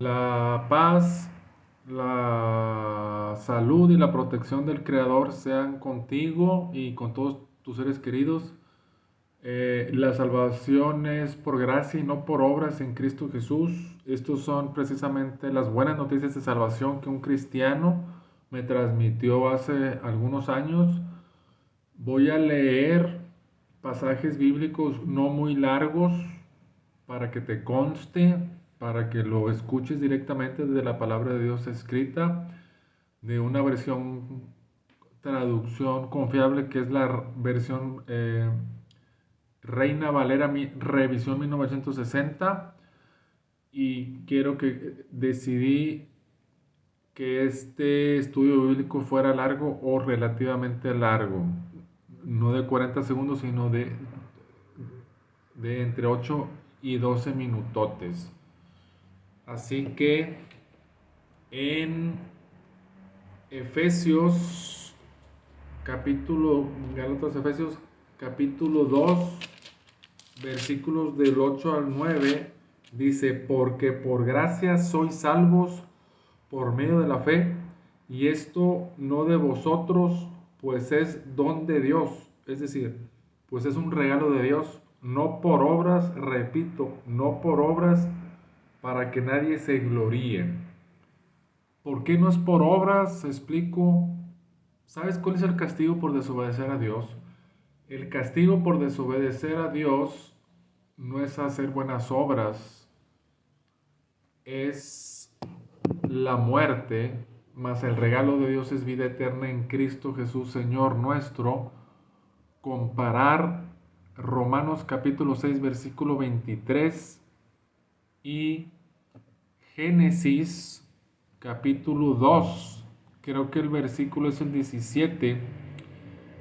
La paz, la salud y la protección del Creador sean contigo y con todos tus seres queridos. La salvación es por gracia y no por obras en Cristo Jesús. Estos son precisamente las buenas noticias de salvación que un cristiano me transmitió hace algunos años. Voy a leer pasajes bíblicos no muy largos para que te conste, para que lo escuches directamente desde la palabra de Dios escrita, de una versión, traducción confiable que es la versión Reina Valera Revisión 1960. Y quiero que decidí que este estudio bíblico fuera largo o relativamente largo, no de 40 segundos, sino de entre 8 y 12 minutotes. Así que en Efesios capítulo, Gálatas Efesios capítulo 2, versículos del 8 al 9, dice, porque por gracia sois salvos por medio de la fe, y esto no de vosotros, pues es don de Dios, es decir, pues es un regalo de Dios, no por obras, repito, no por obras para que nadie se gloríe. ¿Por qué no es por obras? Explico. ¿Sabes cuál es el castigo por desobedecer a Dios? El castigo por desobedecer a Dios no es hacer buenas obras, es la muerte, mas el regalo de Dios es vida eterna en Cristo Jesús, Señor nuestro. Comparar Romanos capítulo 6, versículo 23 y Génesis capítulo 2, creo que el versículo es el 17.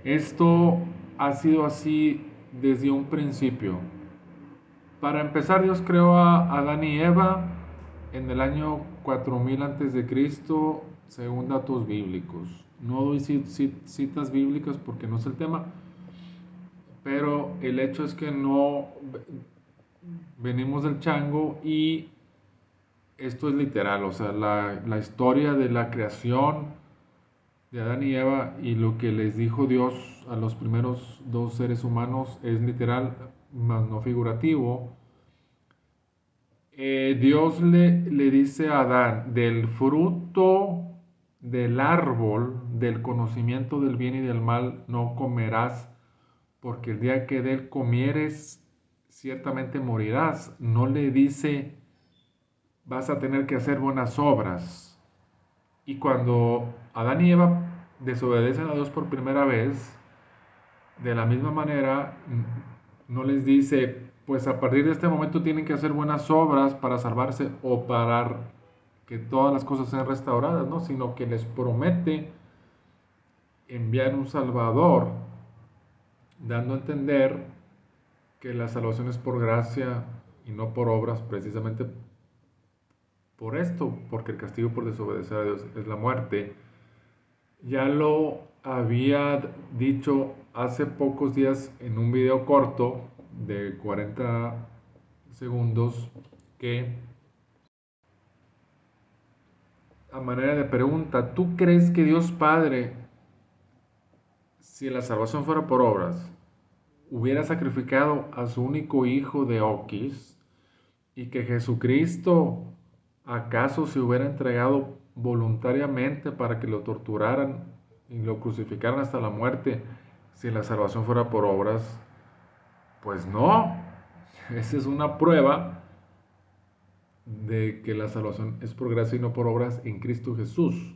Esto ha sido así desde un principio. Para empezar, Dios creó a Adán y Eva en el año 4000 antes de Cristo, según datos bíblicos. No doy citas bíblicas porque no es el tema, pero el hecho es que no venimos del chango y esto es literal, o sea, la historia de la creación de Adán y Eva y lo que les dijo Dios a los primeros dos seres humanos es literal, más no figurativo. Dios le dice a Adán, del fruto del árbol del conocimiento del bien y del mal no comerás, porque el día que de él comieres, ciertamente morirás. No le dice, vas a tener que hacer buenas obras. Y cuando Adán y Eva desobedecen a Dios por primera vez, de la misma manera, no les dice, pues a partir de este momento tienen que hacer buenas obras para salvarse o para que todas las cosas sean restauradas, ¿no? Sino que les promete enviar un Salvador, dando a entender que la salvación es por gracia y no por obras, precisamente por esto, porque el castigo por desobedecer a Dios es la muerte. Ya lo había dicho hace pocos días en un video corto de 40 segundos que, a manera de pregunta, ¿tú crees que Dios Padre, si la salvación fuera por obras, hubiera sacrificado a su único hijo de Oquis y que Jesucristo acaso se hubiera entregado voluntariamente para que lo torturaran y lo crucificaran hasta la muerte si la salvación fuera por obras? Pues no. Esa es una prueba de que la salvación es por gracia y no por obras en Cristo Jesús.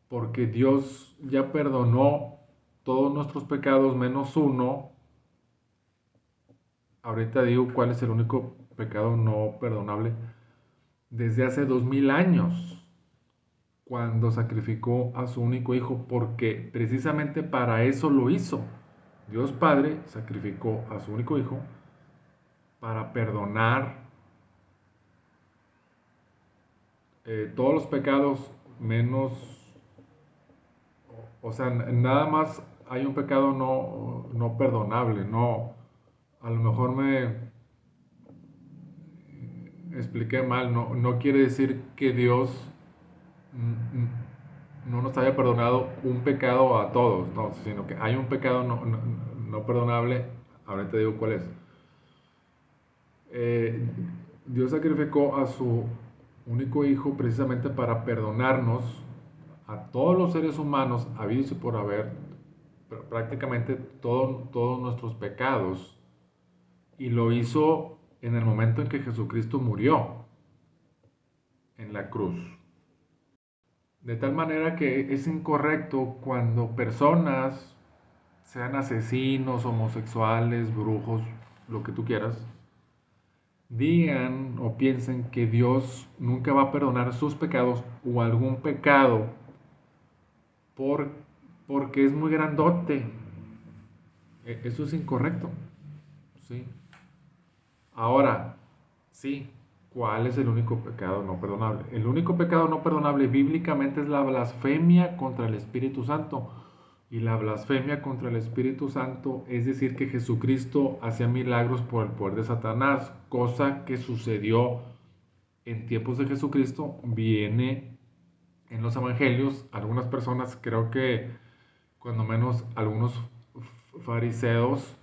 Porque Dios ya perdonó todos nuestros pecados menos uno. Ahorita digo cuál es el único pecado no perdonable. Desde hace 2000 años, cuando sacrificó a su único hijo, porque precisamente para eso lo hizo. Dios Padre sacrificó a su único hijo para perdonar todos los pecados menos, o sea, nada más hay un pecado no perdonable, no, a lo mejor expliqué mal, no quiere decir que Dios no nos haya perdonado un pecado a todos, no, sino que hay un pecado no perdonable, ahora te digo cuál es. Eh, Dios sacrificó a su único hijo precisamente para perdonarnos a todos los seres humanos, habidos y por haber, prácticamente todos nuestros pecados, y lo hizo en el momento en que Jesucristo murió en la cruz. De tal manera que es incorrecto cuando personas, sean asesinos, homosexuales, brujos, lo que tú quieras, digan o piensen que Dios nunca va a perdonar sus pecados o algún pecado por, porque es muy grandote. Eso es incorrecto. ¿Sí? Ahora, sí, ¿cuál es el único pecado no perdonable? El único pecado no perdonable bíblicamente es la blasfemia contra el Espíritu Santo. Y la blasfemia contra el Espíritu Santo es decir que Jesucristo hacía milagros por el poder de Satanás, cosa que sucedió en tiempos de Jesucristo, viene en los evangelios. Algunas personas, creo que cuando menos algunos fariseos,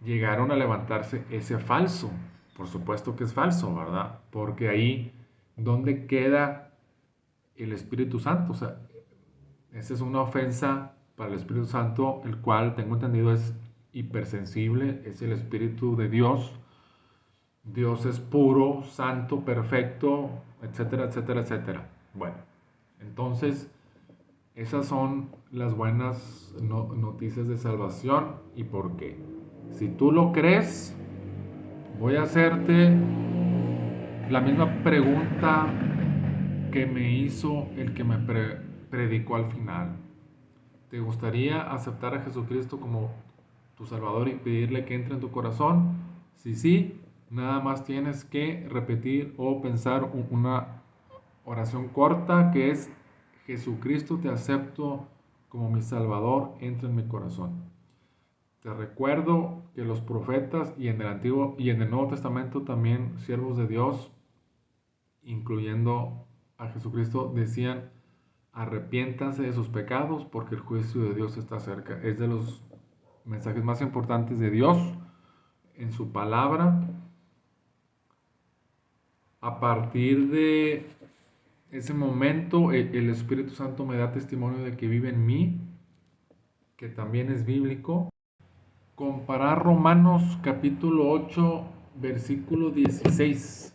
llegaron a levantarse ese falso. Por supuesto que es falso, ¿verdad? Porque ahí, ¿dónde queda el Espíritu Santo? O sea, esa es una ofensa para el Espíritu Santo, el cual tengo entendido es hipersensible, es el Espíritu de Dios. Dios es puro, santo, perfecto, etcétera, etcétera, etcétera. Bueno, entonces esas son las buenas noticias de salvación y por qué. Si tú lo crees, voy a hacerte la misma pregunta que me hizo el que me predicó al final. ¿Te gustaría aceptar a Jesucristo como tu Salvador y pedirle que entre en tu corazón? Si sí, nada más tienes que repetir o pensar una oración corta que es: Jesucristo, te acepto como mi Salvador, entra en mi corazón. Te recuerdo que los profetas y en el Antiguo y en el Nuevo Testamento también siervos de Dios, incluyendo a Jesucristo, decían: arrepiéntanse de sus pecados porque el juicio de Dios está cerca. Es de los mensajes más importantes de Dios en su palabra. A partir de ese momento, el Espíritu Santo me da testimonio de que vive en mí, que también es bíblico. Comparar Romanos capítulo 8, versículo 16.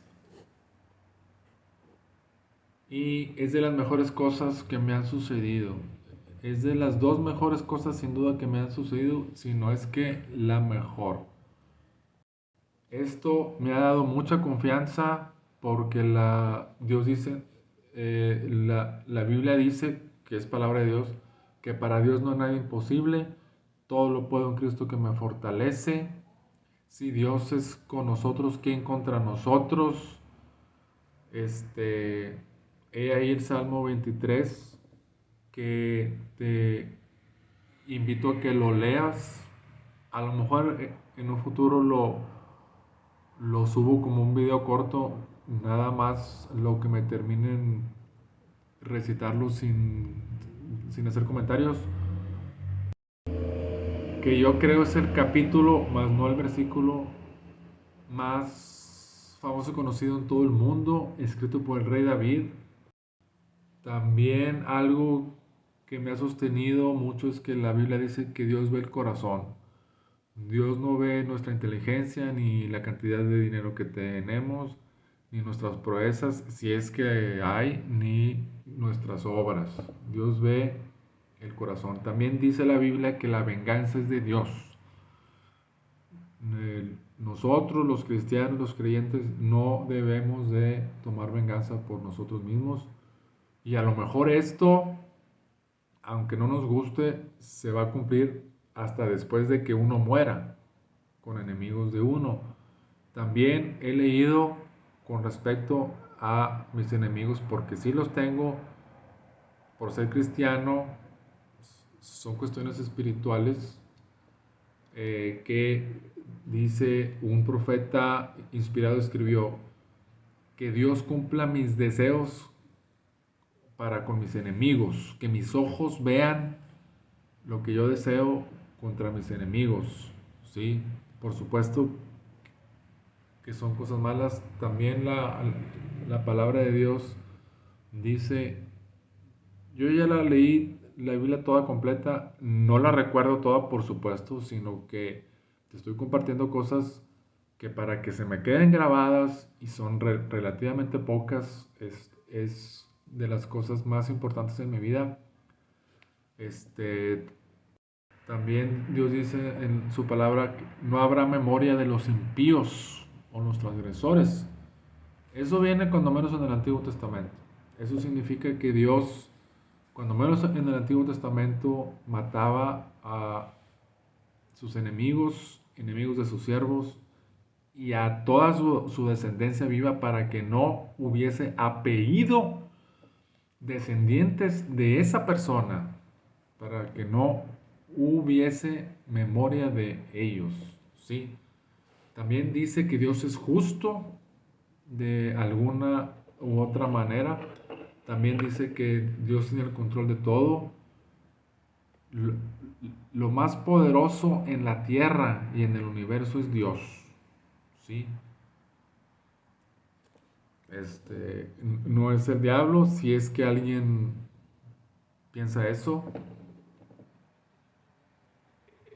Y es de las mejores cosas que me han sucedido. Es de las dos mejores cosas sin duda que me han sucedido, si no es que la mejor. Esto me ha dado mucha confianza porque Dios dice, la Biblia dice, que es palabra de Dios, que para Dios no hay nada imposible, todo lo puedo en Cristo que me fortalece. Si Dios es con nosotros, ¿quién contra nosotros? He ahí el Salmo 23, que te invito a que lo leas. A lo mejor en un futuro lo subo como un video corto, nada más lo que me terminen recitarlo sin hacer comentarios. Que yo creo es el capítulo, más no el versículo, más famoso y conocido en todo el mundo, escrito por el rey David. También algo que me ha sostenido mucho es que la Biblia dice que Dios ve el corazón. Dios no ve nuestra inteligencia, ni la cantidad de dinero que tenemos, ni nuestras proezas, si es que hay, ni nuestras obras. Dios ve el corazón. También dice la Biblia que la venganza es de Dios. Nosotros, los cristianos, los creyentes, no debemos de tomar venganza por nosotros mismos. Y a lo mejor esto, aunque no nos guste, se va a cumplir hasta después de que uno muera, con enemigos de uno. También he leído con respecto a mis enemigos, porque sí los tengo por ser cristiano, son cuestiones espirituales, que dice un profeta inspirado escribió: que Dios cumpla mis deseos para con mis enemigos, que mis ojos vean lo que yo deseo contra mis enemigos, ¿sí? Por supuesto que son cosas malas. También la palabra de Dios dice, yo ya la leí, la Biblia toda completa, no la recuerdo toda, por supuesto, sino que te estoy compartiendo cosas que para que se me queden grabadas, y son relativamente pocas, es de las cosas más importantes en mi vida. Este, También Dios dice en su palabra que no habrá memoria de los impíos o los transgresores. Eso viene cuando menos en el Antiguo Testamento. Eso significa que Dios, cuando menos en el Antiguo Testamento, mataba a sus enemigos, enemigos de sus siervos, y a toda su descendencia viva, para que no hubiese apellido descendientes de esa persona, para que no hubiese memoria de ellos, ¿sí? También dice que Dios es justo de alguna u otra manera. También dice que Dios tiene el control de todo. Lo, lo más poderoso en la tierra y en el universo es Dios, ¿sí? No es el diablo. Si es que alguien piensa eso,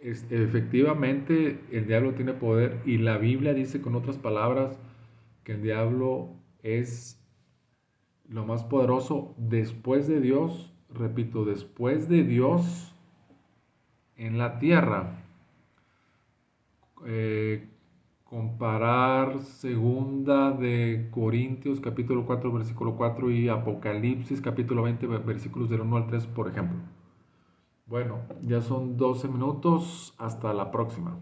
efectivamente el diablo tiene poder, y la Biblia dice con otras palabras que el diablo es lo más poderoso después de Dios, repito, después de Dios en la tierra. Eh, Comparar segunda de Corintios capítulo 4 versículo 4 y Apocalipsis capítulo 20 versículos del 1 al 3, por ejemplo. Bueno, ya son 12 minutos, hasta la próxima.